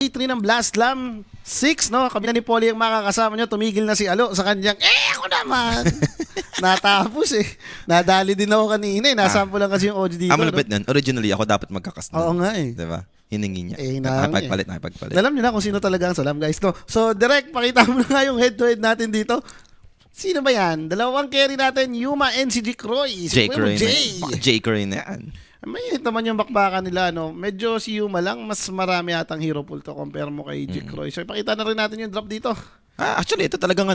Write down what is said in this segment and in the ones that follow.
3 ng Blast Slam 6, no? Kami na ni Polly ang makakasama nyo. Tumigil na si Alo sa kanyang, ako naman! Natapos eh. Nadali din ako kanina eh. Nasample lang kasi yung audio dito. Malapit nun. Originally, ako dapat magkakas Oo nga eh. Diba? Hiningi niya. Nakapagpalit. Nakapagpalit. Alam nyo na kung sino talaga ang salam, guys. No? So, direct, pakita mo na nga yung head-to-head natin dito. Sino ba yan? Dalawang carry natin, Yuma and si Jake Roy. Jake Roy na yan. Mainit naman yung bakbakan nila, no? Medyo si Yuma lang, mas marami atang hero pool to compare mo kay Jake Roy. So, ipakita na rin natin yung drop dito. Actually, ito talagang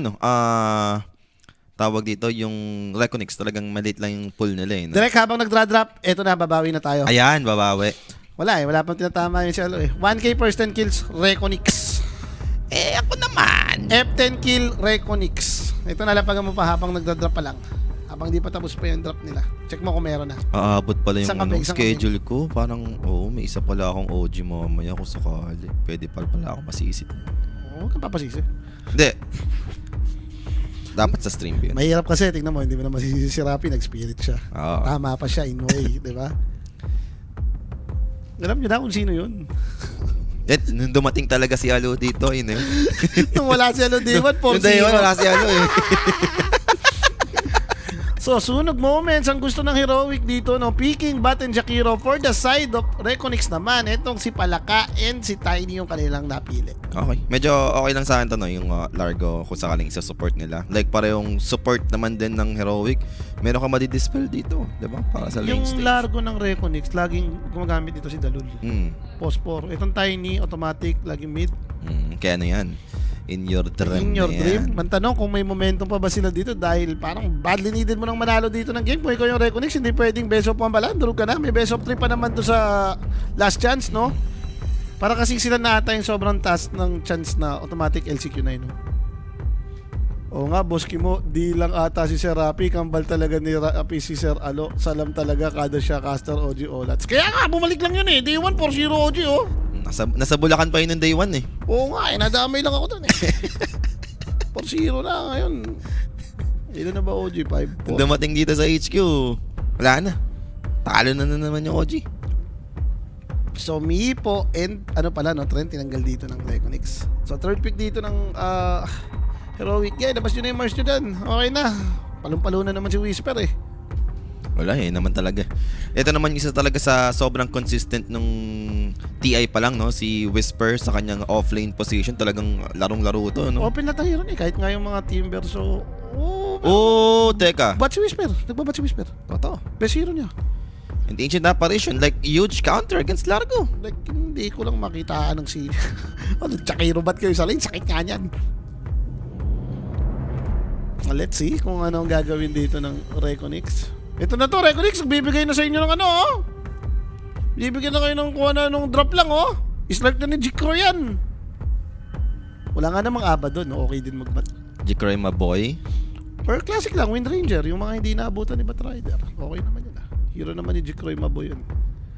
tawag dito, yung Reconix, talagang maliit lang yung pool nila eh. No? Direct, habang nagdra-drop, eto na, babawi na tayo. Ayan, babawi. Wala pang tinatama yung si Alo eh. 1K first 10 kills, Reconix. Ako naman. F10 kill, Reconix. Ito nalapagan mo pa habang nagdra-drop pa lang. Habang di pa tapos pa yung drop nila. Check mo kung meron na. Aabot pala yung Isang schedule ko. Parang, may isa pala akong OG mamaya kung sakali. Pwede pala ako masisip. Huwag kang papasisi. Hindi. Dapat sa stream yun. Mahirap kasi, tingnan mo, hindi mo na masisisi si Rapi, nag-spirit siya. Tama pa siya in way, di ba? Alam niyo na kung sino yun. Nung dumating talaga si Alo dito, yun eh. Nung wala si Alo Diwan, 4-0. Nung Diwan, wala si Alo eh. So, sunog moments ang gusto ng Heroic dito, no? Picking Bat and Jakiro for the side of Reconix naman. Itong si Palaka and si Tiny yung kanilang napili. Okay. Medyo okay lang sa akin to, no? Yung Largo kung sakaling isa-support nila. Like, parehong support naman din ng Heroic. Meron ka madidispel dito, diba? Para sa lane stage. Yung Largo ng Reconix, laging gumagamit dito si Dalul. Post 4. Itong Tiny, automatic, laging mid. Kaya ano yan? In your dream. Mantanong kung may momentum pa ba sila dito dahil parang badly needed mo nang manalo dito ng game. Kung ikaw yung Reconix, hindi pwedeng best of 1 pala. Durog ka na. May best of 3 pa naman to sa last chance, no? Para kasi sila na ata yung sobrang task ng chance na automatic LCQ na yun, no? Oo nga, boski mo, di lang ata si Sir Rapi, kambal talaga ni Rapi si Sir Alo. Salam talaga kada siya caster OG Olats. Kaya nga, bumalik lang yun eh. Day 1 4-0 OG, oh. Nasa Bulacan pa yun ng day 1 eh. Oo nga, nadamay lang ako dun eh. 4-0 na ngayon. Ilan na ba OG? 5-4? Dumating dito sa HQ, wala na. Talo na naman yung OG. So, Mipo and Trent tinanggal dito ng Reconix. So, third pick dito ng Heroic. Labas nyo na yung Mars nyo dyan. Okay na. Palong-palo na naman si Whisper eh. Wala naman talaga. Ito naman isa talaga sa sobrang consistent nung TI pa lang, no? Si Whisper sa kanyang offlane position. Talagang larong-laro to, no? Open na tayo rin eh. Kahit nga yung mga Timber. So, teka. Bat si Whisper. Nagbabat si Whisper. Totoo. Best hero niya. And Ancient Apparition, like huge counter against Largo. Like, hindi ko lang makitaan ng si... Nagtsakiro bat kayo sa lane? Sakit nga niyan. Let's see kung ano ang gagawin dito ng Reconix. Ito na to, Reconix. Bibigay na sa inyo ng bibigyan na kayo ng kuha na nung drop lang, oh. Islike na ni Jikro yan. Wala nga namang aba doon. Okay din magbat. Jikroy Maboy. Or classic lang, Wind Ranger. Yung mga hindi naabutan ni Batrider. Okay naman yun, ah. Hero naman ni Jikroy Maboy yun.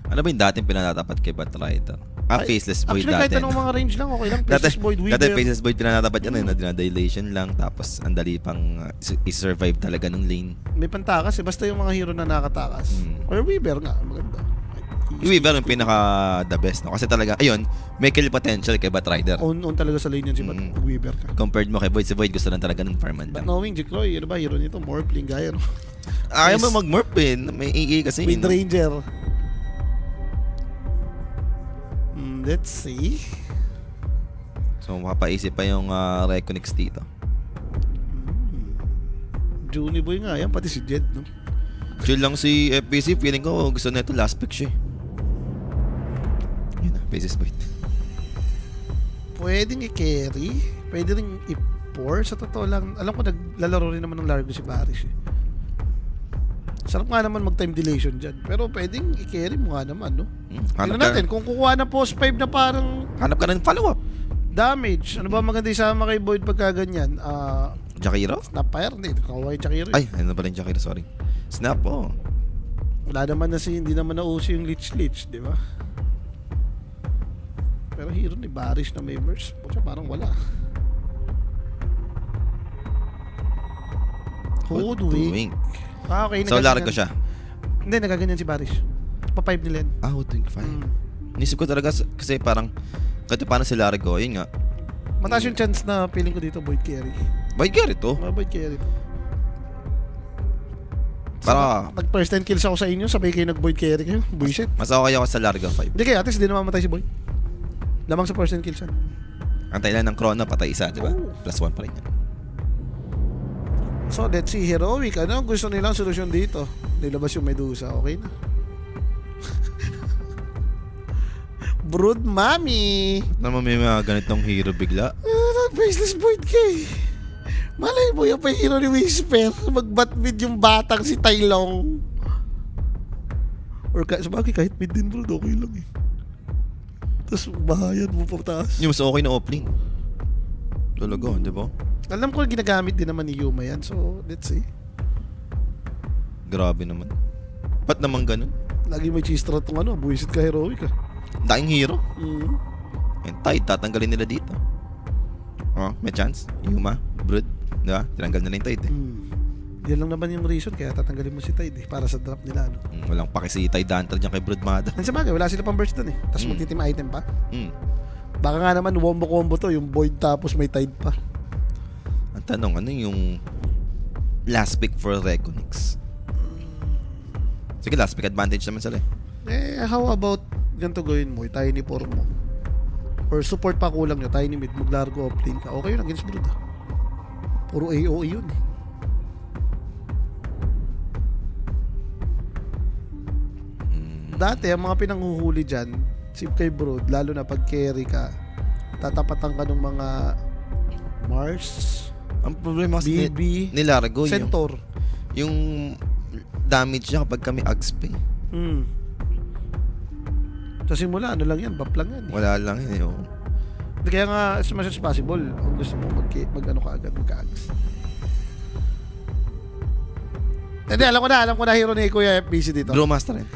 Ano ba yung dating pinatatapat kay Batrider? Faceless Void actually, dati. Actually, kahit anong mga range lang, okay lang. Faceless Void, Wither. Dati Faceless Void pinatatapat yan, na dinadilation lang. Tapos, ang dali pang i-survive talaga ng lane. May pantakas eh. Basta yung mga hero na nakatakas. Or Weaver nga, maganda. Yung Weaver yung pinaka-the best, no? Kasi talaga, ayun, may kill potential kay Batrider. On talaga sa lane yan si Weaver ka. Compared mo kay Void, si Void gusto lang talaga ng farman lang. But knowing Jikroy, ano ba, hero nito? Morphling, gaya, no? Ayaw mo mag-morph eh. May EA kasi. Wind Ranger. Let's see. So, makapaisip pa yung Reconix dito. Juni Boy nga yan, pati si Jed, no? Chill lang si FPC. Feeling ko gusto na ito last pick siya. Yun na, Faceless Void. Pwedeng i-carry. Pwede rin i-pour. Sa totoo lang, alam ko naglalaro rin naman ng Largo si Barish eh. Sarap nga naman mag-time dilation dyan. Pero pwedeng i-carry mo nga naman, no? Tignan natin, kung kukuha na post 5 na parang... Hanap ka ng follow-up. Damage. Ano ba maganda isama kay Void pagka ganyan? Jakiro? Snapfire? Hindi, kawaii Jakiro. Ay, ano pala yung Jakiro, sorry. Snap, oh. Wala naman na hindi naman nauso yung Lich, di ba? Pero hero ni Barish na may burst. Parang wala. Hoodwink. Okay. So, Largo siya. Hindi, nagaganyan si Barish. Pa-5 nila yan. Hoodwink 5. Nisip ko talaga kasi parang Kasi paano si Largo, yun nga. Mataas yung chance na feeling ko dito Void Carry. Void Carry to. Void Carry to. Para Nag first 10 kills ako sa inyo, sabay kayo nag Void Carry kayo. Bullshit. mas okay ako sa Largo 5. Hindi kayo, at least di namamatay si Void. Lamang sa first 10 kills yan. Antay lang ng Chrono, patay isa, di ba? Oh. +1 pa rin yan. So, let's see, Heroic. Ano ang gusto nilang solusyon dito? Nilabas yung Medusa, okay na. Brood Mami. Naman may mga ganitong hero bigla. Faceless Void Kay. Malay mo yung pa yung hero ni Whisper. Mag-bat-mid yung batang si Tailong. Or sabagay kahit mid din bro, okay lang eh. Tapos bahayan mo pa taas. Yung mas okay na offlane. Talaga, di ba? Alam ko ginagamit din naman ni Yuma yan. So, let's see. Grabe naman. Ba't naman ganun? Lagi may cheese trot tong ano, buwisit ka Heroic ah. Daing hero. Mm. And Tide, tatanggalin nila dito. Oh, may chance. Yuma, Brood. Di ba? Tinanggal nila yung Tide eh. Yan lang naman yung reason kaya tatanggalin mo si Tide eh, para sa drop nila ano. Walang paki si Tide Hunter dyan kay Brood Mother. Sa bagay, wala sila pang burst dun eh. Tapos magtitim item pa. Baka nga naman wombo-combo to, yung Void tapos may Tide pa. Ang tanong, ano yung last pick for Reconix? Sige, last pick advantage naman sila eh. How about ganito gawin mo, Tiny 4 mo. Or support pa kulang nyo, Tiny mid, maglargo offlane ka. Okay yun, against Brood ah. Puro AOE yun eh. Dati, ang mga pinanghuhuli dyan, sip kay Brood, lalo na pag carry ka, tatapatan ka ng mga Mars, Ang problema kasi BB, ni Largo Centaur. yung damage niya kapag kami Axp. Sa simula, ano lang yan, buff lang yan. Wala lang yun eh. Oh. Kaya nga, as much as possible, kung gusto mo mag-ano ka agad, magka-ags. Hindi, alam ko na hero ni Kuya FBC dito. Brewmaster eh.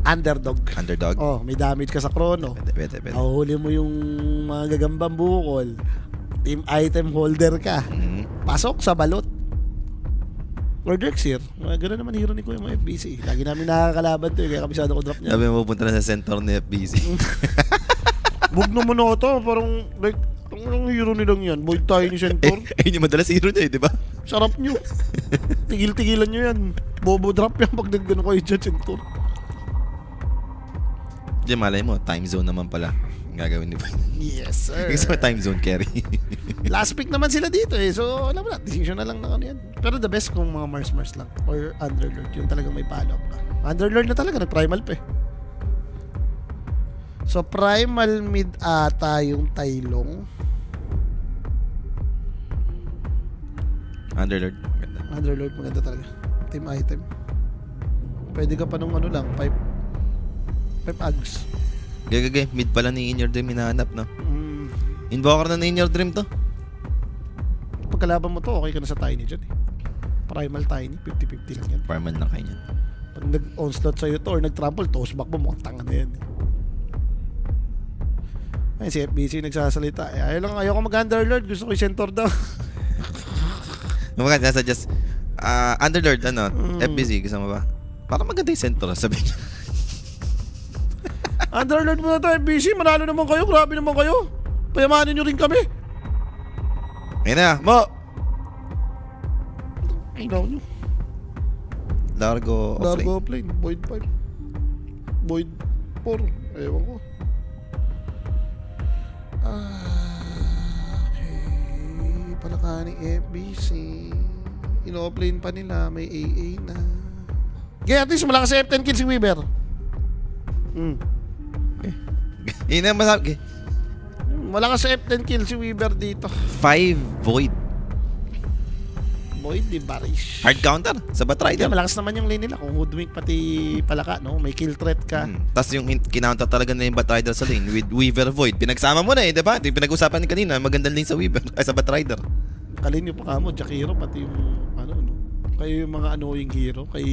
Underdog. Underdog. Oh, may damage ka sa Chrono. Pwede. Huli mo yung mga gagambang bukol. Team item holder ka. Pasok sa balot. Lord Rexir. Gano'n naman hero ni Kuya mo FBC. Lagi namin nakakalaban to eh, kaya kabisado ko drop niya. Sabi mo pupunta na sa center ni FBC. Bug naman ako to. Parang like, ang hero nilang yan. Void tayo ni Centaur. Ayun yung madalas hero niya eh, di ba? Sarap nyo. Tigil-tigilan nyo yan. Bobo drop yan pag nagano kayo dyan, Centaur. Diyan malay mo, time zone naman pala. Ang gagawin ni Boy. Yes, sir. Gusto mo time zone carry. Last pick naman sila dito eh. So, alam mo na, decision na lang na ano yan. Pero the best kung mga Mars lang. Or Underlord. Yung talagang may follow up ka. Underlord na talaga, nag-primal pa eh. So, primal mid ata yung Tailong. Underlord. Ganda. Underlord, maganda talaga. Team item. Pwede ka pa nung ano lang, 5 ags. Gagagay, mid pala ni In Your Dream hinahanap, no? Invoker na In Your Dream to. Pagkalaban mo to, okay ka na sa Tiny dyan eh. Primal Tiny, 50-50 lang yan. Farman lang kayo niyan. Pag nag-onslaught sa'yo to or nag-trample, toss back mo, mukhang tanga na yan eh. Ay, si FBC nagsasalita. Eh, ayaw ko mag-Underlord, gusto ko yung Centaur daw. Kumbaga, nasa just, Underlord, ano, FBC, gusto mo ba? Parang maganda yung center, sabi niya. Underlord mo na to, FBC, manalo naman kayo, grabe naman kayo. Payamanin nyo rin kami. Ayun na, mo! Ilaw nyo. Largo offlane. Largo offlane, Void 5. Void 4, ewan ko. Okay, palakani FBC. In-offlane pa nila, may AA na. Okay, at least malakas sa F10 kills si Weaver. Yun na masabi. Malakas sa F10 kills si Weaver dito. 5 void. Void di Barish. Hard counter sa Batrider. Malakas naman yung lane nila. Kung hoodwink pati palaka, no? May kill threat ka. Tapos yung kinounter talaga na yung Batrider sa lane with Weaver Void. Pinagsama mo na eh, di ba? Yung pinag-usapan ni kanina, magandang lane sa Weaver, ay sa Batrider. Kalin nyo pa kamo, Jakiro, pati yung ano, no? Kayo yung mga annoying hero kay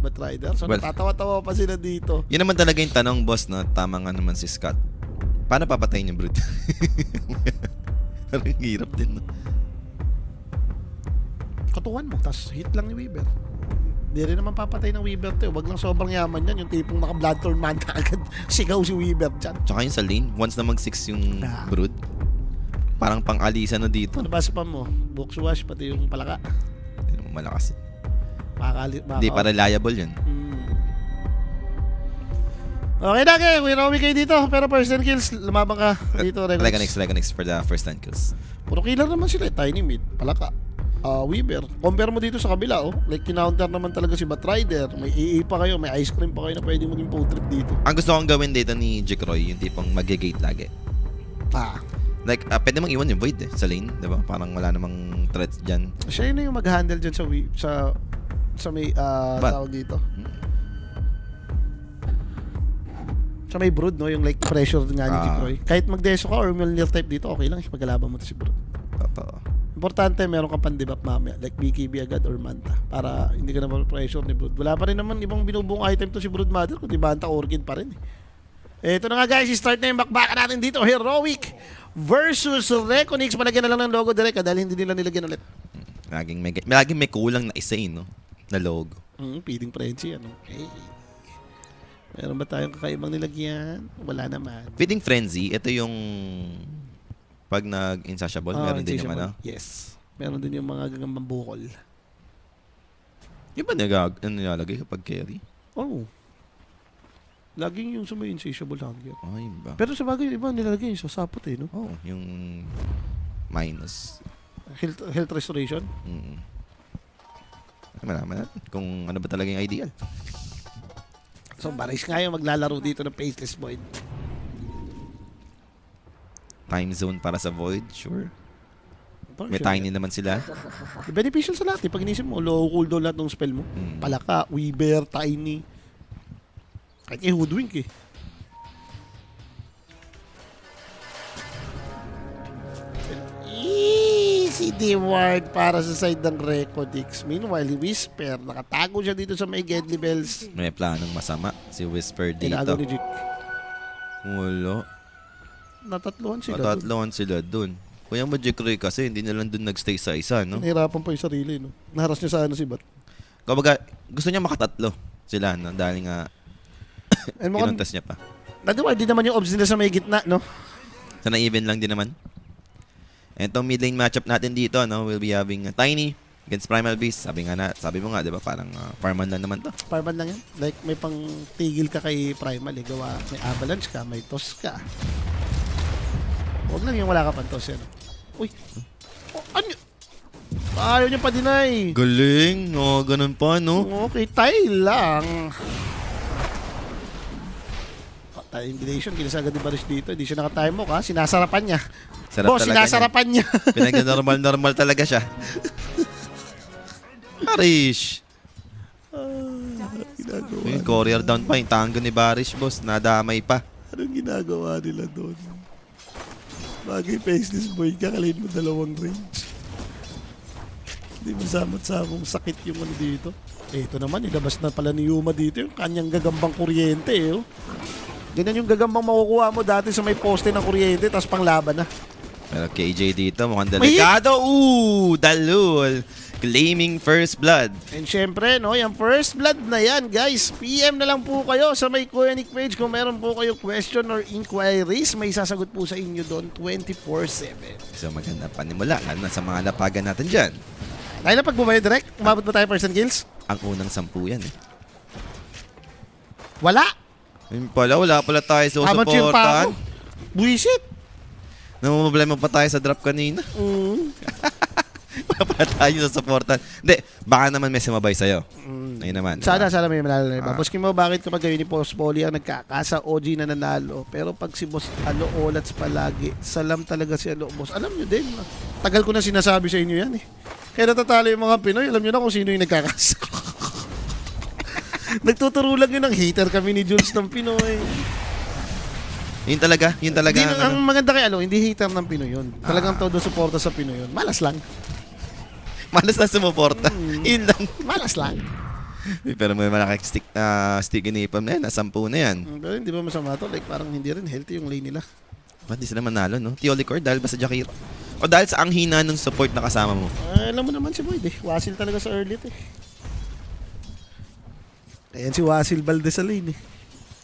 Batrider. So, Well, natatawa-tawa pa sila dito. Yun naman talaga yung tanong, boss, no? Tama nga naman si Scott. Paano papatayin yung Brood? Parang hirap din, no? Katuhan mo, tas hit lang ni Weaver. Di rin naman papatay ng Weaver to. Wag lang sobrang yaman yan. Yung tipong naka-Bloodthorn man agad. Sigaw si Weaver dyan. Tsaka yung sa lane, once na mag-6 yung brood, parang pang-alisa na dito. Ano ba sa mo? Boxwash, pati yung palaka. Hindi naman malakas. Hindi pa reliable yun. Okay na kayo. Kuya Romy kayo dito. Pero first 10 kills, lumabang ka dito. Regonix for the first 10 kills. Puro killer naman sila. Tiny mid, palaka. Weaver. Compare mo dito sa kabila, oh. Like, kinounter naman talaga si Batrider. May AA pa kayo, may ice cream pa kayo na pwede maging food trip dito. Ang gusto kong gawin dito ni Jikroy, yung tipong mag-gate lagi. Like, pwede mong iwan yung Void sa lane, di ba? Parang wala namang threats dyan. Siya yun na yung mag-handle dyan sa may tawag dito. Sa may brood, no? Yung like pressure nga ni Jikroy. Kahit mag-deso ka or Mjolnir type dito, okay lang. Pagkalaban mo to si brood. Totoo. Importante, meron kang pandibap mamaya. Like BKB agad or Manta. Para hindi ka naman pressure ni brood. Wala pa rin naman ibang binubuong item to si Brood Mother. Kundi Manta Orchid pa rin eh. Ito na nga guys, start na yung bakbakan natin dito. Heroic versus Reconix. Malagyan na lang ng logo direct dahil hindi nila nilagyan ulit. Laging may kulang na isa no? Na logo. Feeding frenzy, ano? Hey. Meron ba tayong kakaibang nilagyan? Wala naman. Feeding Frenzy, ito yung pag nag-insatiable, meron din yung ano? Yes. Meron din yung mga gagambang bukol. Yung ba nilalagay kapag carry? Oh. Laging yung sa may insatiable hunger. Ay, ba? Pero sa bagay, iba nilalagay yung sa sapot no? Oh, yung minus. Health restoration? Malaman natin kung ano ba talaga yung ideal. So, Baris nga yung maglalaro dito ng Faceless Void. Time zone para sa Void, sure. May tiny naman sila. Beneficial sa lahat pag inisip mo, low cooldown lahat ng spell mo. Palaka, Weaver, Tiny. Kahit kay Hoodwink Easy D-ward para sa side ng Reconix. Meanwhile, Whisper, nakatago siya dito sa may Gedli Bells. May planong masama si Whisper dito. Tinago ni Jik. Wala. Natatluhan sila dun. Kuya mo Jikroy kasi hindi na lang dun nagstay sa isa, no? Nahirapan pa yung sarili, no? Naharas niya sa si Bat. Kumbaga, gusto niya makatatlo sila, no? Dahil nga, kinontas niya pa. Di naman yung obs nila sa may gitna, no? Sana even lang din naman. Itong mid lane matchup natin dito, no? We'll be having Tiny against Primal Beast. Sabi mo nga, di ba? Parang farman lang naman to. Farman lang yan. Like, may pang tigil ka kay Primal, gawa. May avalanche ka, may toss ka. Huwag lang yung wala ka pang toss yan. Uy! Ano? Ayaw niya pa-deny. Galing, no? Ganun pa, no? Okay, tayo lang. Time-dilation, kinasagad ni Barish dito. Hindi siya naka-time mo ka. Sinasarapan niya. Sarap Boss, sinasarapan niya. Pinag-normal talaga siya. Barish! Yung courier down pa, yung tango ni Barish, boss. Nadamay pa. Anong ginagawa nila doon? Bagay Faceless Void, kakalain mo dalawang range. Hindi masamot-samong sakit yung ano dito. Ito naman, ilabas na pala ni Yuma dito yung kanyang gagambang kuryente oh. Ganyan yung gagambang makukuha mo dati sa may poste ng kuryente tapos panglaban na. Pero KJ dito, mukhang delikado. Dalul. Claiming first blood. And syempre, no, yung first blood na yan, guys. PM na lang po kayo sa may Koenig page kung meron po kayo question or inquiries. May sasagot po sa inyo doon 24/7. So maganda panimula, lalo na sa mga lapagan natin dyan. Dahil na pag bumaya direct, umabot ba tayo % kills? Ang unang 10 yan eh. Wala. Yun pala, wala pala tayo sa Amateur pa supportan. ako. Buisit. Namumblema pa tayo sa drop kanina. Wala pala tayo sa supportan. Hindi, baka naman may sumabay sa'yo. Ayun naman. Sana may manalo na iba. Boss Kim mo, bakit kapag kayo ni Boss Polly ang nagkakasa, OG na nanalo? Pero pag si Boss Alo Olats palagi, salam talaga si Alo. Boss, alam nyo din. Tagal ko na sinasabi sa inyo yan eh. Kaya natatalo yung mga Pinoy, alam nyo na kung sino yung nagkakasa. Nagtuturo lang yun ng hater kami ni Jules ng Pinoy. Yun talaga. Ang maganda kay Alo, hindi hater ng Pinoy yun. Talagang todo suporta sa Pinoy yun. Malas lang. Malas na sumuporta. Yun lang. Malas lang. Pero may malaki sticky nipam na yan. Na 10 na yan. Pero hindi ba masama to? Like parang hindi rin healthy yung lane nila. Ba't di sila manalo, no? Theolicor dahil ba sa Jakiro? O dahil sa ang hina ng support na kasama mo? Alam mo naman si Boyd eh. Wasil talaga sa early to eh. Hindi mo masama to. Like parang hindi rin healthy yung lane nila. Ba't di sila manalo, no? Theolicor dahil ba sa Jakiro? O dahil sa ang hina ng support na kasama mo? Alam mo naman si Boyd eh. Wasil talaga sa early to eh. Ayan si Wasil Valdez sa lane eh.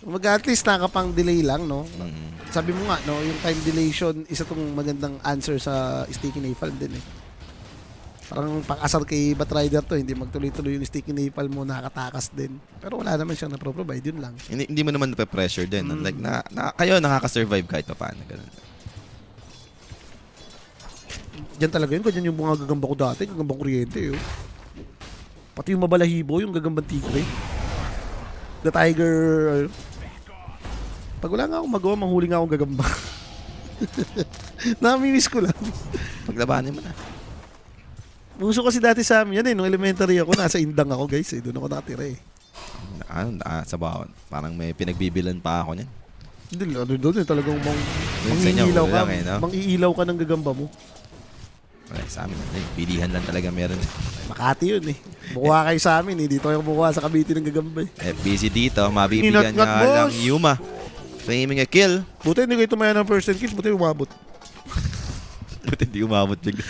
At least nakapang delay lang, no? Sabi mo nga, no, yung time dilation, isa tong magandang answer sa sticky napalm din eh. Parang pang-asar kay Batrider to, hindi magtuloy-tuloy yung sticky napalm mo, nakatakas din. Pero wala naman siyang napro-provide, yun lang. Hindi mo naman nape-pressure din. Like, kayo nakaka-survive kahit pa paano. Ganun. Diyan talaga yun, ganyan yung mga gagamba ko dati, gagambang kuryente eh. Pati yung mabalahibo, yung gagambang tigre. The Tiger. Pag wala nga akong magawa, manghuli nga akong gagamba. Namimiss ko lang. Paglabanin mo na. Uso kasi dati sa amin yan eh. Nung elementary ako, nasa Indang ako guys eh. Doon ako nakatira eh. Sa bawon. Parang may pinagbibilan pa ako niyan. Hindi, ano doon eh. Talagang Sa inyo, mangiilaw ka. lang eh, no? Mangiilaw ka ng gagamba mo. Wala, sa amin, bilihan lang talaga meron. Makati yun eh. Bukuha kayo sa amin eh. Dito kayo bukuha sa Cavite ng gagamba eh. busy dito. Mabibigyan Ingat-ngat, nga lang boss. Yuma. Framing a kill. Buti hindi kayo tumayan ng first 10 kills. Buti umabot. Buti hindi umabot bigla.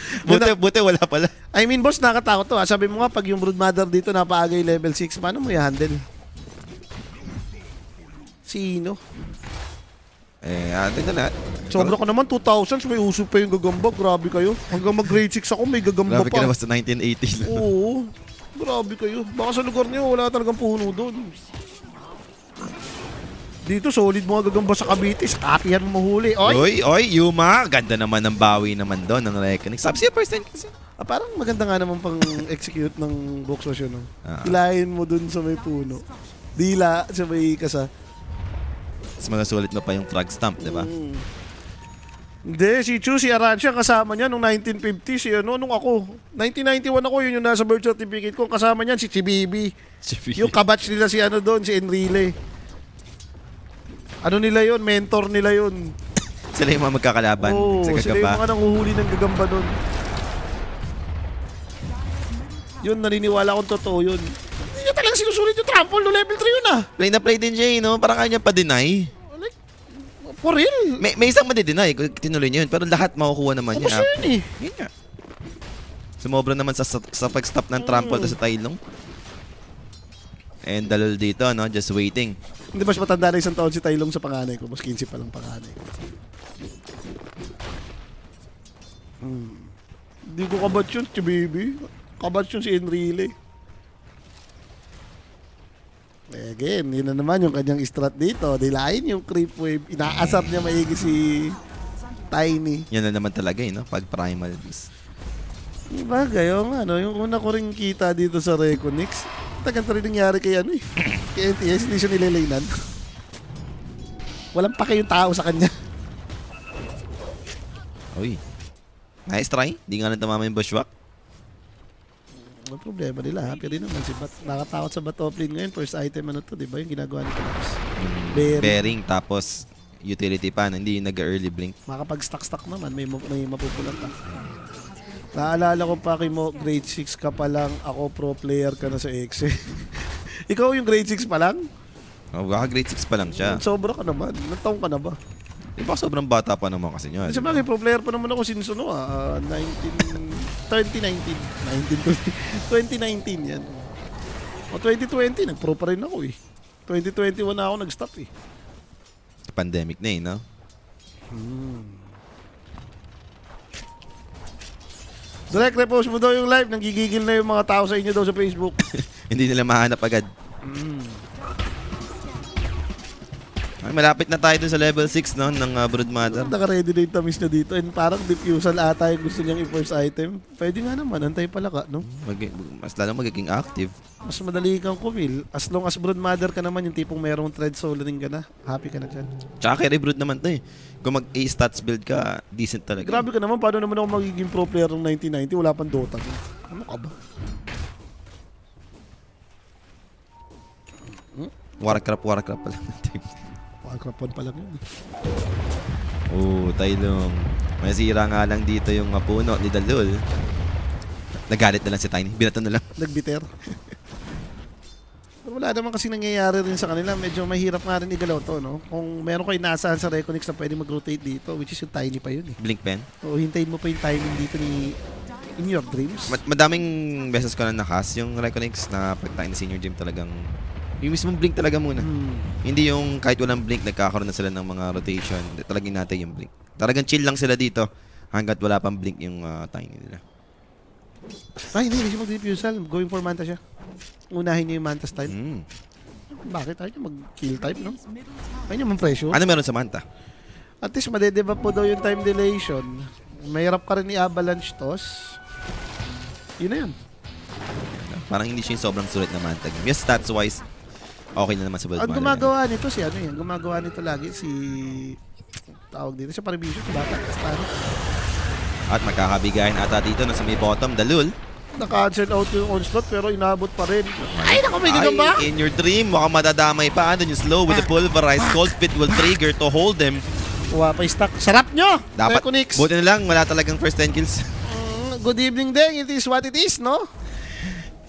Buti wala pala. I mean, boss, nakatakot to. Sabi mo nga, pag yung Broodmother dito napaagay level 6, paano mo i-handle? Sino? Atin na lahat. Sobra ko naman, 2,000, may uso pa yung gagamba. Grabe kayo. Hanggang mag-grade 6 ako, may gagamba Grabe pa. ka naman sa 1980s lang. Oo. Grabe kayo. Baka sa lugar niyo, wala talagang puno doon. Dito, solid mga gagamba sa Cavite. Sa kapihan mo mahuli. Oy! Oy, Yuma. Ganda naman ng bawi naman doon ng Reckoning. Sabi siya percent kasi. Parang maganda nga naman pang execute ng box was yun. No? Ah. Ilahin mo dun sa may puno. Dila sa may kasa. Mas magasulit mo pa yung frog stamp, di ba? Hindi, si Chu, si Arancia, kasama niya nung 1950, si ano, nung ako. 1991 ako, yun yung nasa birth certificate ko. Kasama niyan si Chibibi. Yung kabatch nila si ano doon, si Enrile. Ano nila yun? Mentor nila yun. Sila yung mga magkakalaban Oo, sa sila yung gagamba. mga nanguhuli ng gagamba doon. Yun, naniniwala akong totoo yun. Hindi niya talagang sinusulit yung trample, no level 3 yun ah. Play na play din siya, no? Parang kanya pa-deny. Like, for real. May isang madideny kung tinuloy niya yun. Pero lahat makukuha naman Tapos niya. yun eh. Yun nga. Sumobra naman sa pag-stop ng trample to sa Tailong. And dalol dito, no? Just waiting. Hindi mas matanda na isang taon si Tailong sa panganay ko. Mas 15 pa lang panganay ko. Hindi ko kabat yun, si baby. Kabat yun si Enrile. Again, yun na naman yung kanyang strat dito. Dilain yung creep wave. Inaasar niya maigi si Tiny. Yan na naman talaga, no? Pag primal beast. Bagay, yung ano, yung una ko rin kita dito sa Reconix. Ganito rin nangyari kay ano eh. Kay NTS, hindi siya nililaynan. Walang pake yung tao sa kanya. Uy. Nice try. Di nga lang tamama yung bushwhack. Ang problema nila, happy rin naman si Bat. Nakatakot sa Bat offlane ngayon. First item ano to, di ba? Yung ginagawa ni Collapse. Bearing, tapos utility pa. Hindi yung nag-early blink. Makapag-stack naman, may mapupulang ka. Naalala ko pa kay mo, grade 6 ka pa lang, ako pro player ka na sa EXE. Ikaw yung grade 6 pa lang? Oh, baka grade 6 pa lang siya. Sobra ka naman. Ilang taong ka na ba? Di ba sobrang bata pa naman kasi niya. Kasi bagay, pro player pa naman ako since ano 2019 yan. O 2020, nag-pro pa rin ako eh. 2021 na ako nag-stop eh. Pandemic na no? Direct repost mo daw yung live, nanggigigil na yung mga tao sa inyo daw sa Facebook. Hindi nila mahanap agad. Ay, malapit na tayo dun sa level 6 no, ng Broodmother. Naka-ready na yung tamis na dito and parang diffusal ata yung gusto niyang i-first item. Pwede nga naman, antay pala ka, no? Mas lalong magiging active. Mas madali kang kumil. As long as Broodmother ka naman, yung tipong merong thread soloring ka na, happy ka na dyan. Tsaka carry brood naman to eh. Kung mag-A-stats build ka, decent talaga. Grabe ka naman, paano naman ako magiging pro player ng 1990? Wala pang Dota. Ano ka ba? Warcraft pa lang. Warcraft 1 pa lang yun. Tailong. Masira nga lang dito yung puno ni Dalul. Nagalit na lang si Tiny. Binato na lang. Nagbiter. Pero wala naman kasi nangyayari rin sa kanila. Medyo mahirap nga rin igalaw to, no? Kung meron kayo nasaan sa Reconix na pwede mag-rotate dito, which is yung Tiny pa yun eh. Blink pen. O hintayin mo pa yung timing dito ni In Your Dreams. Madaming beses ko na nakas yung Reconix na pag tayo na senior gym talagang Yung mismong blink talaga muna. Hmm. Hindi yung kahit walang blink, nagkakaroon na sila ng mga rotation. Talagang natin yung blink. Talagang chill lang sila dito hanggat wala pang blink yung timing nila. Ay, hindi siya mag-refusal. Going for Manta siya. Unahin niya yung Manta style. Bakit? Ayaw niya mag-kill type, no? Ayaw niya mag-pressure. Ano meron sa Manta? At least madedeba po daw yung time dilation. Mahirap ka rin i-avalanche toss. Yun na yun. Parang hindi siya yung sobrang sulit na Manta game. Yes, stats-wise, okay na naman sa Blood Ang Money. gumagawa nito si ano yan. Gumagawa nito lagi si... Tawag dito siya Paribisyo. Si Bata. Castano. At magkakabigayan ata dito na sa may bottom, Dalul. Na-cancel out yung onslaught pero inabot pa rin. Ay, naku, may gagamba! In your dream, mukhang madadamay pa. Andun yung slow with the pulverized. Cold Spit will trigger to hold them. Kuha pa yung stock. Sarap nyo! Dapat, Reconix. buti na lang, wala talagang first 10 kills. Good evening din. It is what it is, no?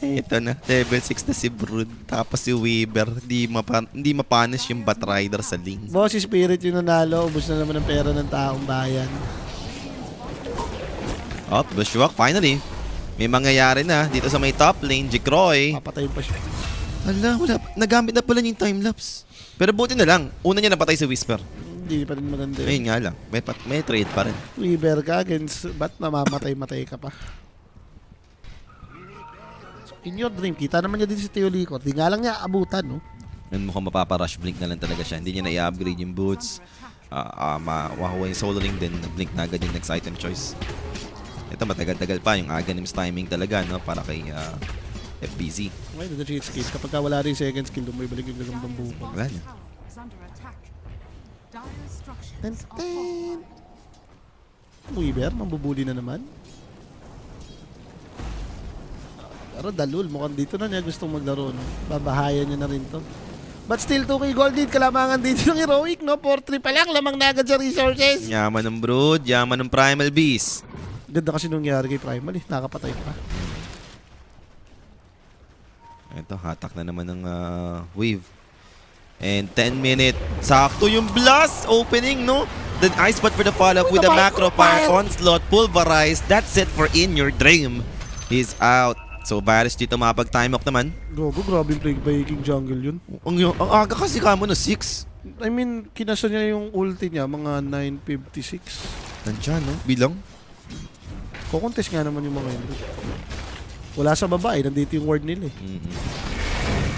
Ito na, level 6 na si Brood. Tapos si Weaver, hindi mapanish yung Batrider sa link. Boss, si Spirit yung nanalo. Ubus na naman ang pera ng taong bayan. Oh, Bushwalk, finally. May mangyayari na dito sa may top lane, Jikroy. Papatayin pa siya. Ala, wala. Nagamit na pala yung timelapse. Pero buti na lang, una niya napatay si Whisper. Hindi pa rin maganda yun. Ayun nga lang, may trade pa rin. Weaver ka against, ba't namamatay-matay ka pa? So, in your dream, kita naman niya dito si Theo Licor. Di nga lang niya abutan, no? Yan mukhang mapaparush blink na lang talaga siya. Hindi niya na i-upgrade yung boots. Mawawa yung solo ring din. Blink na agad yung next item choice. Ito matagal-tagal pa yung Aghanim's timing talaga, no? Para kay FBZ. Okay, the cheat skill. Kapag ka wala rin second skill, doon may balik yung gagambang buko. Wala na. Ten. Weaver, mambubuli na naman. Pero Dalul, mukhang dito na niya gustong maglaro, no? Babahayan niya na rin to. But still, 2K gold lead, kalamangan dito ng Heroic, no? 4-3 pa lang, lamang na agad sa resources. Yaman ng Brood, yaman ng Primal Beast. Ganda kasi nangyari kay Primal, eh. Nakapatay pa. Ito, hatak na naman ng wave. And 10 minute. Sakto yung blast opening, no? The ice spot for the follow-up with the macro fire onslaught pulverized. That's it for In Your Dream. He's out. So, Varus dito mapag-time up naman. Gogo, grabe yung breaking jungle yun. Ang aga kasi kamo na 6. I mean, kinasa niya yung ulti niya, mga 9:56. Nandiyan, no? Bilang. Kukontest nga naman yung mga yun. Wala sa babae, nandito yung word nila eh.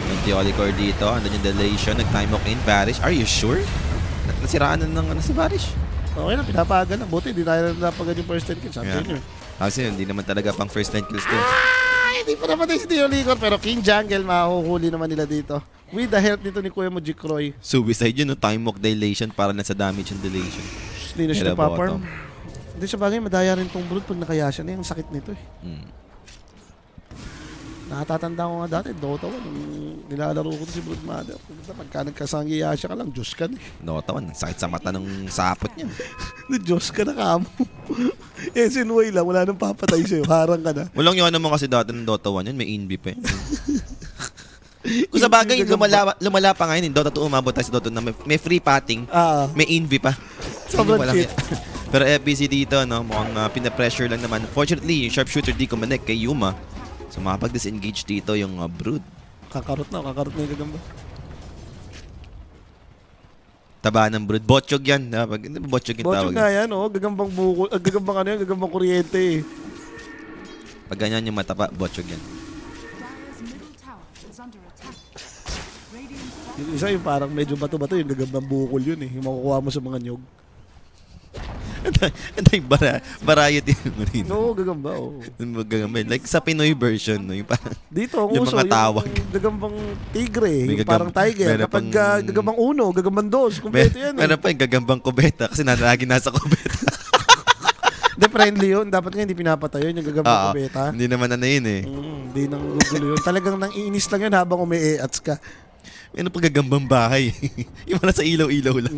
Nag-Theolicor dito. Andun yung delation. Nag-time up in Varish. Are you sure? Nasiraan na ng si Varish. Okay na, pinapagan na. Buti, hindi tayo napagan yung first 10 kills. Sabi Yeah. nyo. Kasi hindi naman talaga pang first 10 kills to. Hindi pa napatay si Theo Licor, pero King Jungle, mahuhuli naman nila dito. With the help nito ni Kuya mo, Jikroy. Suicide yun, no? Time walk dilation para na sa damage and delation. Hindi na siya Kaya napaparm. bottom. Hindi sa bagay, madaya rin tong Brood pag nakaya siya na yung sakit nito eh. Nakatatanda ko nga dati, Dota 1, nung nilalaro ko si Brood Mother. Pagka nagkasanggiya siya ka lang, Diyos ka na eh. Dota 1, sakit sa mata ng sapot niya. Diyos ka na kamo. Eh, sinuway lang, wala nang papatay sa'yo, harang ka na. Walang yun naman kasi dati ng Dota 1 yun, may invi pa yun. Kung sa bagay, lumala pa ngayon, Dota 2 umabot tayo sa Dota na may free patting, may invi pa. Sobrang Walang cheat. yan. Pero FBC dito, no, mukhang pinapressure lang naman. Fortunately, yung sharpshooter di kumanek kay Yuma. So makapag-disengage dito yung Brood. Kakarot na yung gagamba. Taba ng Brood. Botchog yan. Hindi ba Botchog yung Botchog tawag? nga yan, oh. Gagambang buko, gagambang ano yan, gagambang kuryente eh. Pag ganyan yung matapa, Botchog yan. Yung isa yung parang medyo bato-bato, yung gagambang bukol yun eh. Yung makukuha mo sa mga nyog. Anday variety yung rin. No, gagamba, oh. Like sa Pinoy version, no? Yung parang Dito, ang yung uso, mga tawag. yung gagambang tigre, May yung parang tiger. meron Kapag pang- gagambang uno, gagambang dos, kumpleto yan eh. Meron pa yung gagambang kubeta kasi lagi nasa kubeta. Hindi, friendly yun. Dapat nga hindi pinapatay yun, yung gagambang Oo, kubeta. hindi naman ano yun eh. Hindi nang gugulo yun. Talagang nang iinis lang yun habang umi-eats ka. Ano pa gagambang bahay? Yung wala sa ilaw-ilaw lang.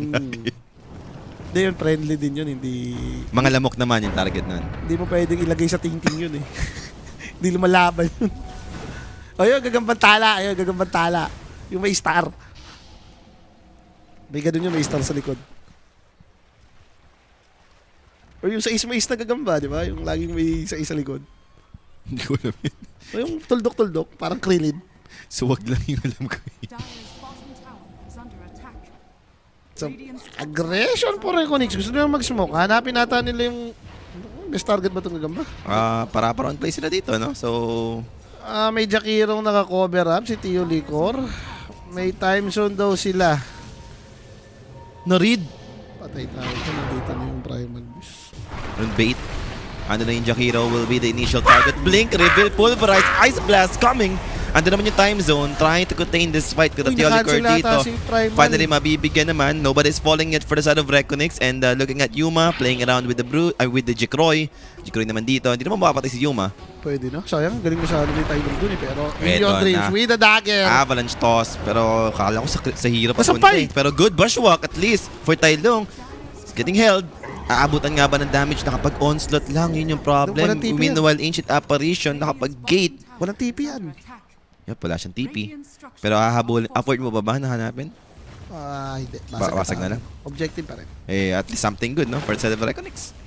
Hindi yun, friendly din yun. Hindi Mga lamok naman yung target nun. hindi mo pwedeng ilagay sa tingting yun eh. Hindi lumalaban yun. Ayun, gagambang tala. Ayun, gagambang tala. Yung may star. May ganun yun, may star sa likod. Or yung sa may na gagamba, di ba? Yung laging may sa likod. Hindi ko alam yun. O yung tuldok-tuldok, parang Krillin. So wag lang yung alam ko. Dire's bottom tower is under attack. So, Radiant's aggression po Reconix. Gusto nila mag-smoke. Hanapin nata nila yung... Best target ba itong gagamba? Para-para on play sila dito, no? So, May Jakirong naka-cover up, si Tio Licor. May time zone daw sila. na-read. Patay tayo. Ito, nandito na yung Primal Beast. On bait. Ano na yung Jakiro will be the initial target. Blink, reveal, pulverize, Ice Blast coming. Ando naman yung time zone, trying to contain this fight. Kuda Tio Licor dito. Finally, mabibigyan naman. Nobody's falling yet for the side of Reconix. And looking at Yuma, playing around with the with the Jikroy. Jikroy naman dito. Hindi naman mapapatay si Yuma. Pwede no? Sayang, galing masyado ni Tylon dun eh. Pero Eto Million Dreams na. with the dagger. Avalanche toss. Pero kala ko sa hirap. Masapay! Pero good bushwalk at least for Tylong. It's getting held. Aabutan nga ba ng damage nakapag-onslaught lang? Yun yung problem. Walang TP yan. Meanwhile, Ancient Apparition nakapag-gate. Walang TP yan. Yup, wala siyang TP. Pero hahabol, afford mo ba ba na hanapin? Hindi. Basag na lang. Objective pa rin. Eh, at least something good, no? For the side of Reconix.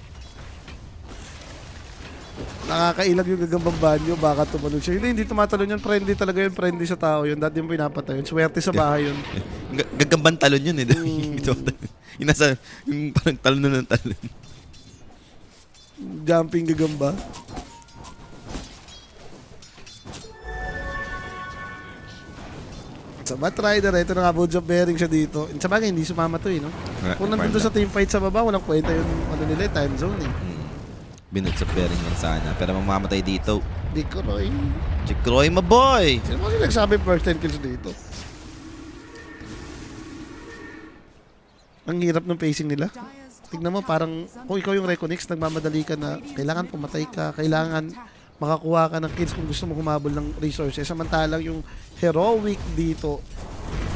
Nakakailag yung gagambang banyo, baka tumalon siya. Hindi tumatalon yun. Friendly talaga yun. Friendly sa tao yun. Dati yung pinapatay yun. Swerte sa bahay yun. Gagambang talon yun, eh. Yung nasa, yung parang talon na ng talon. Jumping gagamba. Sa Batrider, ito na nga, Bones of Bearing siya dito. Sa bagay, hindi sumama to eh, no? Kung nandun doon sa team fight sa baba, walang kwenta yung ano nila, time zone eh. Binuts of bearing lang sana. Pero mamamatay dito. Dikroy. Jikroy, my boy! Sino mo yung nagsabi first 10 kills dito? Ang hirap ng pacing nila. Tignan mo, parang kung ikaw yung Reconix, nagmamadali ka na kailangan pumatay ka, kailangan makakuha ka ng kills kung gusto mo humabol ng resources. Samantalang yung Heroic dito,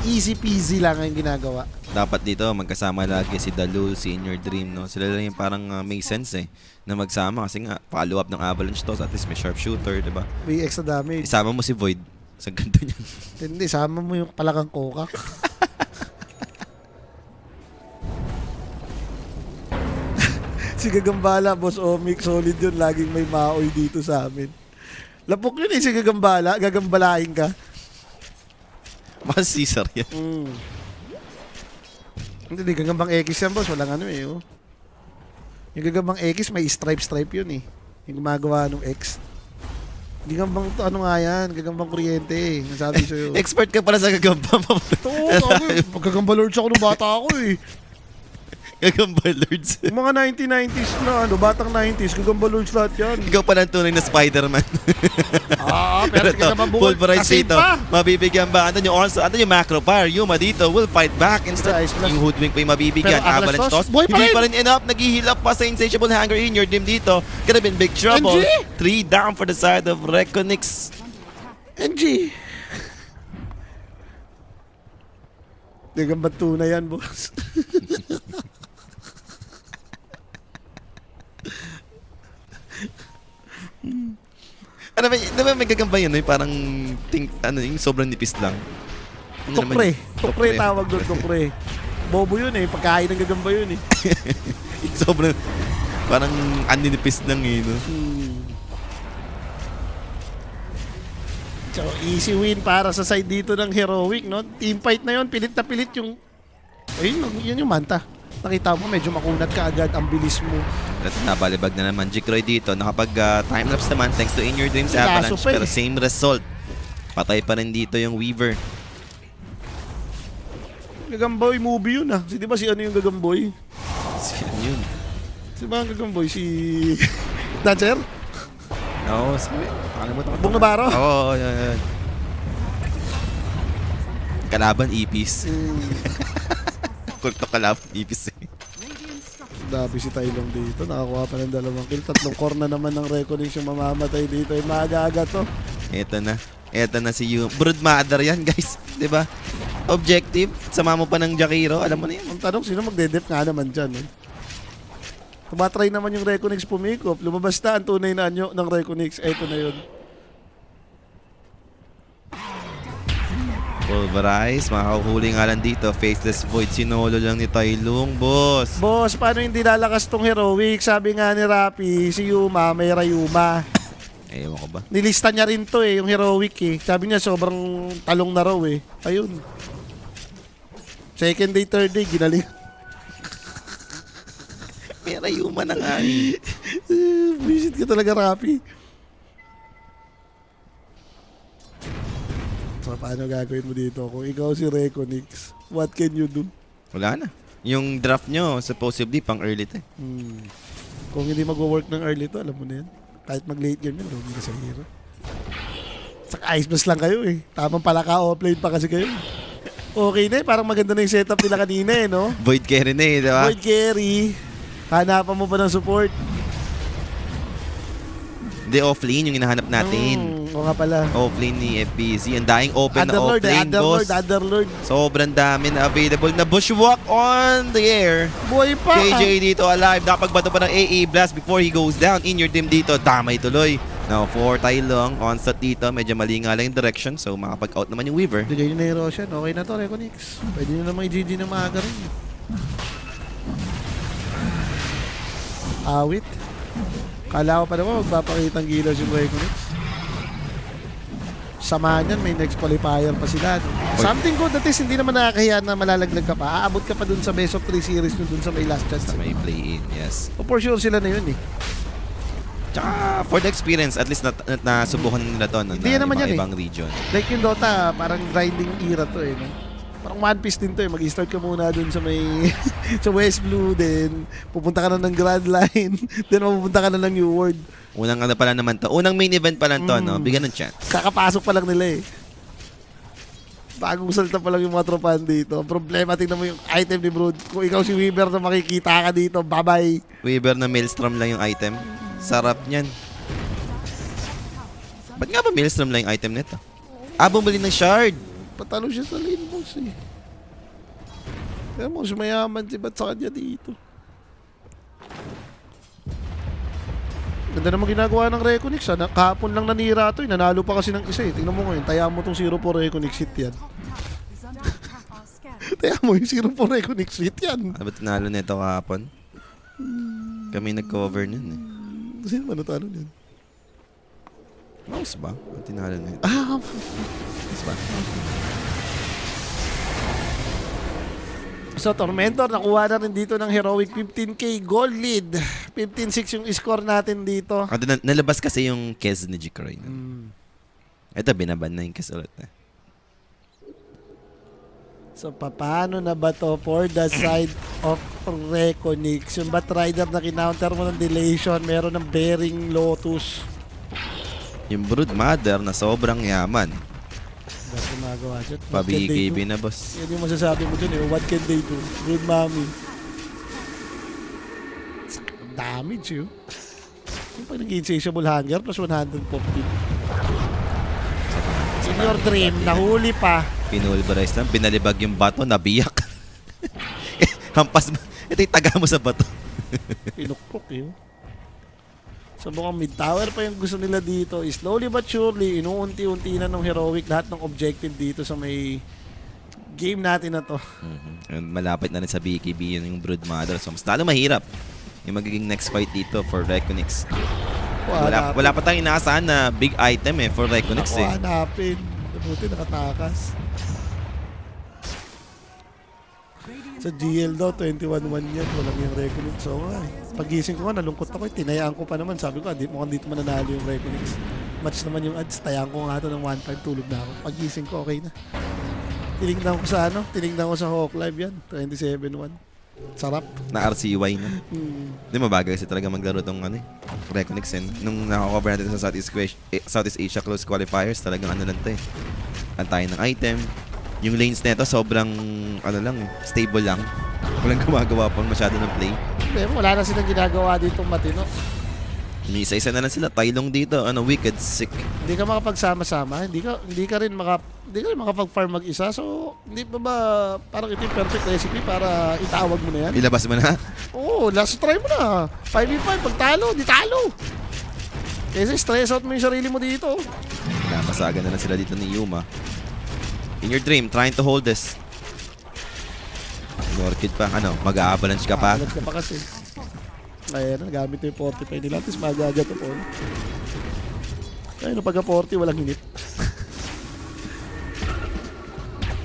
easy peasy lang ang ginagawa. Dapat dito magkasama lagi si Dalul, si In Your Dream, no? Sila lang yung parang may sense eh na magsama kasi nga follow up ng Avalanche toss, at least may sharpshooter, di ba? May extra damage. Isama mo si Void sa ganito niyan. Hindi, sama mo yung palakang kokak. Si Gagambala, Boss Omic, solid yun. Laging may maoy dito sa amin. Lapok yun eh, si Gagambala. Gagambalain ka. Mas Caesar yan. Hindi, Gagambang X yan, boss. Walang ano eh. Oh. Yung Gagambang X, may stripe yun eh. Yung gumagawa ng X. Gagambang to, ano nga yan? Gagambang kuryente eh. Nasabi sa'yo. Expert ka pala sa gagamba. Oo, Gagamba Lords ako nung bata ako eh. Gagamba Lords. Yung mga 1990s na ano, batang 90s, Gagamba Lords lahat yan. Ikaw pala ang tunay na Spider-Man. Pero si Gagamba Bukol, pulverize kasave dito. pa. Mabibigyan ba? Andun yung macro fire. Yuma dito will fight back. Instead, Ice Blast. yung hoodwink pa yung mabibigyan. Pero Atlas Avalanche toss, toss. buhay pa Hindi rin. pa rin enough. Nag-heal up pa sa Insatiable Hunger in your dream dito. Could have been big trouble. NG? 3 down for the side of Reconix. NG. Gagamba tunay yan, boss. Ano ba may gagamba yun? Yung parang yung sobrang nipis lang. Ano naman Tukre. yun? Tukre tawag doon, tukre. Bobo yun eh. Pagkain ng gagamba yun eh. Sobrang parang aninipis lang eh. No? So, easy win para sa side dito ng Heroic, no? Team fight na yun. Pilit na pilit yung... Ayun, yun yung Manta. Nakita mo, medyo makunat ka agad. Ang bilis mo. At nabalibag na naman Jikroy dito. Nakapag time-lapse naman thanks to In Your Dreams Laso Avalanche. pa eh. Pero same result. Patay pa rin dito yung Weaver. Gagamboy movie yun ah. Di ba si ano yung Gagamboy? Sino yun? Si ba ang Gagamboy? Si... Dancer? Oo, sabi. Nakalimutan ko. Bong Navarro? Oo, yan. Kalaban, Ipis. Kulto kalaban, Ipis eh. Dabi si Tylong dito. Nakakuha pa ng 2 kill. 3 core na naman ng Reconix yung mamamatay dito. Ay maaga-aga to. Eto na si Yu. Brood mother yan, guys. 'Di ba? Objective. Sama mo pa ng Jakiro. Alam mo na yan. Ang tanong, sino magde-dep nga naman dyan eh? Tumatry naman yung Reconix pumikop. Lumabas na ang tunay na anyo ng Reconix. Eto na yun. Pulverize. Makakahuhuli nga lang dito. Faceless Void. Sinolo lang ni Tylong, boss. Boss, paano hindi lalakas tong Heroic? Sabi nga ni Rapi, si Yuma, may Rayuma. Ewan ko ba? Nilista niya rin to yung heroic eh. Sabi niya sobrang talong na raw eh. Ayun. Second day, third day, ginaling. May rayuma na nga eh. Visit ka talaga, Rapi. So, paano gagawin mo dito? Kung ikaw si Reconix, what can you do? Wala na. Yung draft nyo, supposedly, pang early to eh. Kung hindi mag-work ng early to, alam mo na yan. Kahit mag-late game yun, lugi na sa hero. Saka ice blast lang kayo eh. Tamang pala ka, offlane pa kasi kayo. Okay na eh, parang maganda na yung setup nila kanina eh, no? Void carry na eh, di ba? Void carry. Hanapan mo pa ng support. Hindi, offlane yung hinahanap natin. Oo nga pala. Offlane ni FBC. Ang daing open na Underlord, offlane, boss. Underlord. Sobrang dami na available na bushwalk on the air. Buhay pa. KJ dito alive. Nakapagbato pa ng AA blast before he goes down. In your team dito. Damay tuloy. Now, 4 tayo lang. Onslaught dito. Medyo mali nga lang yung direction. So, makapag-out naman yung Weaver. Bigay nyo na yung Roshan. Okay na to, Reconix. Pwede nyo namang i-GG na maaga rin. Awit. Kala ko pa naman magpapakita ng gilas yung Reconix. Samahan yan, may next qualifier pa sila. No? Something good that is hindi naman nakakahiya na malalaglag ka pa. Aabot ka pa dun sa best of 3 series dun sa may last chance. Sa may play-in, yes. So for sure sila na yun eh. Tsaka, for the experience, at least nasubukan nila to. Hindi yan naman yan eh. Ibang region. Like yung Dota, parang grinding era to eh. No? Parang One Piece din to eh. Mag-start ka muna dun sa may sa West Blue, then pupunta ka na ng Grand Line, then mapupunta ka na ng New World. Unang ano pala naman to. Unang main event pa lang to, no? Bigyan ng chance. Kakapasok pa lang nila eh. Bagong salta pa lang yung mga tropahan dito. Ang problema, tingnan mo yung item ni Brood. Kung ikaw si Weaver na makikita ka dito, bye-bye. Weaver na Maelstrom lang yung item. Sarap niyan. Ba't nga ba Maelstrom lang yung item nito? Bumili ng shard. Patalo siya sa lane boss eh. Kaya mo, sumayaman si Bat sa kanya dito. Ganda naman ginagawa ng Reconix. Kahapon lang nanira ito eh. Nanalo pa kasi ng isa eh. Tingnan mo ngayon. Taya mo itong 0 for Reconix hit yan. Is under attack our scared. Taya mo yung 0 for Reconix hit yan. Ano ba tinalo nito kahapon? Kami nag-cover nun eh. Sino ba natalo niyan? Mouse ba? Ang tinalo nito. Mas ba? So, Tormentor, nakuha na rin dito ng Heroic 15k gold lead. 15-6 yung score natin dito. Nalabas kasi yung Kez ni Jikroy. Ito, binaban na yung Kez ulit na. So, paano na ba to for the side of Reconix? Yung Batrider na kinounter mo ng Delation, meron ng Bearing Lotus. Yung Brood Mother na sobrang yaman. Bakit gumagawa dyan? Pa-BKB na, boss. Yan yung masasabi mo dyan eh. What can they do? Good mommy. Damage yun. Yung pag nag-insatiable hunger plus 114. In your dream, nahuli pa. Pinulverize lang. Binalibag yung bato, nabiyak. Hampas ba? Ito yung taga mo sa bato. Pinukpok yun. So mukhang mid-tower pa yung gusto nila dito. Slowly but surely, inuunti-unti na ng Heroic lahat ng objective dito sa may game natin na to. And malapit na rin sa BKB yun yung Brood Mother. So mas lalo mahirap yung magiging next fight dito for Reconix. Wala pa tayong inaasahan na big item eh for Reconix eh. Hanapin. Buti nakatakas. Sa GL daw, 21-1 yan. Walang yung Reconix. So nga pagising ko nga, nalungkot ako. Tinayaan ko pa naman. Sabi ko, mukhang dito mananalo yung Reconix. Match naman yung ads. Tayaan ko nga ito ng 1-5. Tulog na ako. Pagising ko, okay na. Tinignan ko sa tinignan ko sa Hawk Live yan. 27-1. Sarap. Na RCY na. Hindi mabagal kasi talaga maglaro tong Reconix eh. Nung nakakover natin sa Southeast Asia Close Qualifiers, talagang lang to eh. Antayin ng item. Yung lanes nito sobrang stable lang. Walang gumagawa pa masyado ng play. Pero wala na silang ginagawa dito matino. Isa-isa na lang sila. Tailong dito, wicked, sick. Hindi ka makapagsama-sama, hindi ka rin makapag-farm mag-isa. So, hindi ba parang ito yung perfect recipe para itawag mo na yan? Ilabas mo na? Oo, last try mo na. 5v5, pag di talo. Kasi stress out mo yung sarili mo dito. Napasagan na lang sila dito ni Yuma. In your dream, trying to hold this. Orchid pa, mag-a-avalanche ka pa. Avalanche ka pa kasi. Ayan, nagamit yung 45 nila. Tapos magaga to po. Ayun, pagka 40, walang hinit.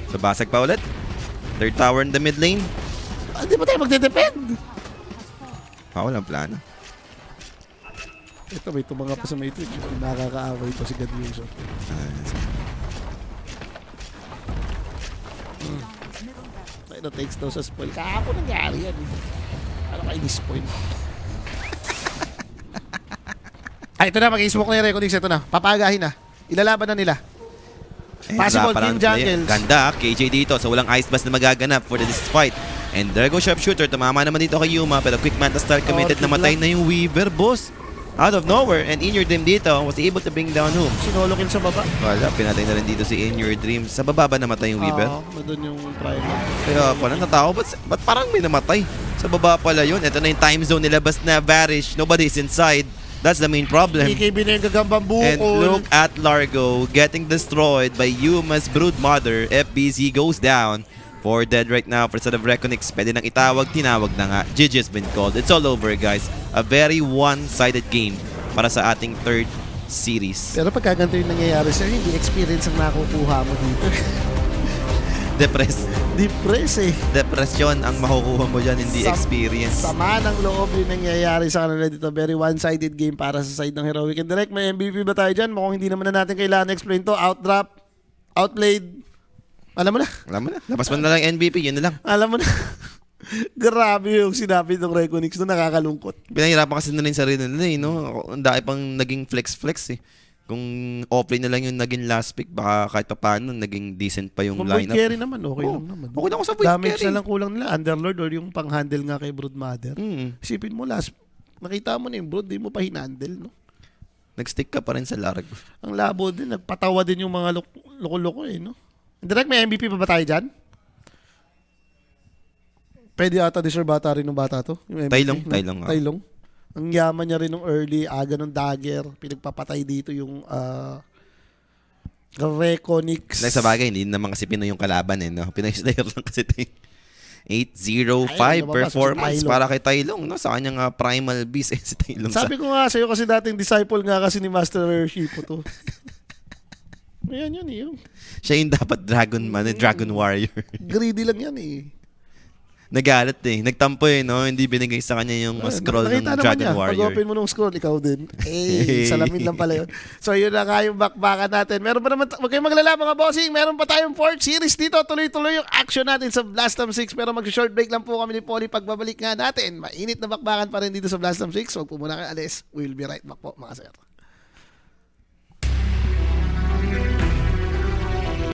So basag pa ulit. Third tower in the mid lane. Hindi pa tayo magde-depend. Walang plano. Ito, may tumanga pa sa may Twitch. Nakakaaway to si God Wilson. Ito, takes daw sa spoil. Kahapon nangyari yan. Ano kayo ni-spoil? Ito na, mag-i-smoke na yung Reconnix. Ito na, papagahin na. Ilalaban na nila. Possible Parang team jungles. Ganda, KJ dito. So walang ice blast na magaganap for this fight. And there goes sharpshooter. Tumama naman dito kay Yuma. Pero quick manta start committed. Namatay na yung Weaver, boss. Out of nowhere. And In Your Dream dito was able to bring down whom? Sinolo kill sa baba. Wala, pinatay na rin dito si In Your Dream. Sa baba ba namatay yung Weaver? Oo, doon yung primer. Kaya pala natao, ba't parang may namatay? Sa baba pala yun. Ito na yung time zone nila. Basta na Varish. Nobody's inside. That's the main problem. BKB na yung gagambang bukol. And look at Largo getting destroyed by Yuma's broodmother. FBZ goes down. 4 dead right now for set of Reconnix. Pwede nang itawag, tinawag na nga. GG's been called. It's all over, guys. A very one-sided game para sa ating third series. Pero pagka ganito yung nangyayari sa'yo, hindi experience ang nakukuha mo dito. Depress eh. Depression ang makukuha mo dyan, hindi experience. Sama ng loob yung nangyayari sa kanila dito. Very one-sided game para sa side ng Heroic and Direct. May MVP ba tayo dyan? Mukhang hindi naman na natin kailangan explain to. Outdrop, outplayed. Alam mo na. Alam mo na. Labas mo na lang yung MVP, yun na lang. Alam mo na. Grabe yung sinabi ng Reconnix doon, nakakalungkot. Pinahirapan kasi na rin sarili nila eh, no? Ang dami pang naging flex-flex eh. Kung offlane na lang yung naging last pick, baka kahit pa paano naging decent pa yung Kung void lineup. carry naman, okay lang naman. Okay lang ako sa void Damage carry. na lang kulang nila. Underlord or yung pang-handle nga kay Broodmother. Isipin mo last, nakita mo na yung Brood, di mo pa hinandle, no? Nag-stick ka pa rin sa Largo. Ang labo din, nagpatawa din yung mga loko-loko eh, no? Direct, may MVP pa ba tayo dyan? Pwede ata deserve ata rin ng bata to. Yung MVP, Tailong, no? Tailong nga. Tailong. Ang yaman niya rin ng early, aga ng dagger. Pinagpapatay dito yung Reconnix. Sa bagay, hindi naman kasi Pinoy yung kalaban eh, no? Pinoy Slayer lang kasi ito yung 805 Ayun, lumabas performance si Tailong. para kay Tailong, no? Sa kanyang primal beast si Tailong. Sabi ko nga sa'yo kasi dating disciple nga kasi ni Master Shipo to. Ayan yun eh. Siya yung dapat Dragon Warrior. Greedy lang yan eh. Nagalit eh. Nagtampo eh, no? Hindi binigay sa kanya yung scroll ng Nakita naman Dragon niya. Warrior. Pag-open mo nung scroll, ikaw din. Salamin lang pala yun. So yun na nga yung bakbakan natin. Meron pa naman, huwag kayong maglala mga bossing. Meron pa tayong 4th series dito. Tuloy-tuloy yung action natin sa Blastom 6. Pero mag-short break lang po kami ni Polly pagbabalik nga natin. Mainit na bakbakan pa rin dito sa Blastom 6. Huwag po muna kayo alis. We'll be right back po mga sir.